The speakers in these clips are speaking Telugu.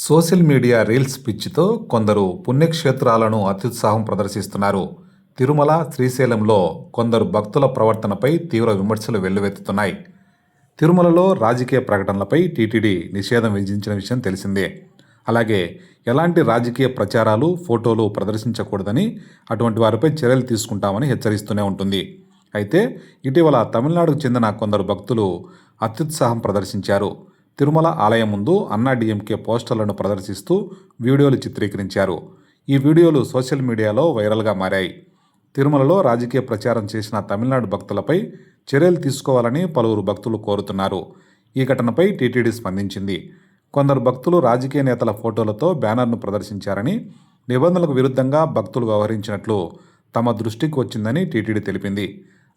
సోషల్ మీడియా రీల్స్ పిచ్చితో కొందరు పుణ్యక్షేత్రాలను అత్యుత్సాహం ప్రదర్శిస్తున్నారు. తిరుమల, శ్రీశైలంలో కొందరు భక్తుల ప్రవర్తనపై తీవ్ర విమర్శలు వెల్లువెత్తుతున్నాయి. తిరుమలలో రాజకీయ ప్రకటనలపై టీటీడీ నిషేధం విధించిన విషయం తెలిసిందే. అలాగే ఎలాంటి రాజకీయ ప్రచారాలు, ఫోటోలు ప్రదర్శించకూడదని, అటువంటి వారిపై చర్యలు తీసుకుంటామని హెచ్చరిస్తూనే ఉంటుంది. అయితే ఇటీవల తమిళనాడుకు చెందిన కొందరు భక్తులు అత్యుత్సాహం ప్రదర్శించారు. తిరుమల ఆలయం ముందు అన్నాడీఎంకే పోస్టర్లను ప్రదర్శిస్తూ వీడియోలు చిత్రీకరించారు. ఈ వీడియోలు సోషల్ మీడియాలో వైరల్గా మారాయి. తిరుమలలో రాజకీయ ప్రచారం చేసిన తమిళనాడు భక్తులపై చర్యలు తీసుకోవాలని పలువురు భక్తులు కోరుతున్నారు. ఈ ఘటనపై టీటీడీ స్పందించింది. కొందరు భక్తులు రాజకీయ నేతల ఫోటోలతో బ్యానర్ను ప్రదర్శించారని, నిబంధనలకు విరుద్ధంగా భక్తులు వ్యవహరించినట్లు తమ దృష్టికి వచ్చిందని టీటీడీ తెలిపింది.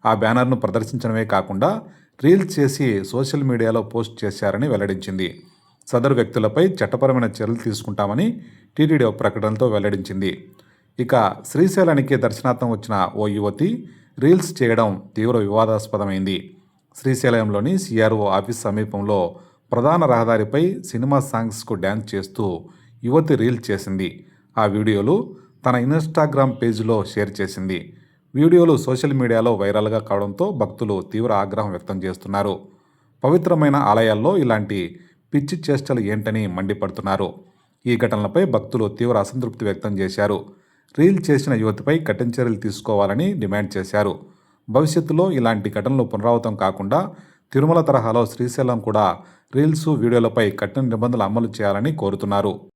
ఆ బ్యానర్ను ప్రదర్శించడమే కాకుండా రీల్స్ చేసి సోషల్ మీడియాలో పోస్ట్ చేశారని వెల్లడించింది. సదరు వ్యక్తులపై చట్టపరమైన చర్యలు తీసుకుంటామని టీటీడీ ఒక ప్రకటనతో వెల్లడించింది. ఇక శ్రీశైలానికి దర్శనార్థం వచ్చిన ఓ యువతి రీల్స్ చేయడం తీవ్ర వివాదాస్పదమైంది. శ్రీశైలంలోని సిఆర్ఓ ఆఫీస్ సమీపంలో ప్రధాన రహదారిపై సినిమా సాంగ్స్కు డ్యాన్స్ చేస్తూ యువతి రీల్స్ చేసింది. ఆ వీడియోలు తన ఇన్స్టాగ్రామ్ పేజీలో షేర్ చేసింది. వీడియోలు సోషల్ మీడియాలో వైరల్గా కావడంతో భక్తులు తీవ్ర ఆగ్రహం వ్యక్తం చేస్తున్నారు. పవిత్రమైన ఆలయాల్లో ఇలాంటి పిచ్చి చేష్టలు ఏంటని మండిపడుతున్నారు. ఈ ఘటనలపై భక్తులు తీవ్ర అసంతృప్తి వ్యక్తం చేశారు. రీల్ చేసిన యువతిపై కఠిన చర్యలు తీసుకోవాలని డిమాండ్ చేశారు. భవిష్యత్తులో ఇలాంటి ఘటనలు పునరావృతం కాకుండా తిరుమల తరహాలో శ్రీశైలం కూడా రీల్స్, వీడియోలపై కఠిన నిబంధనలు అమలు చేయాలని కోరుతున్నారు.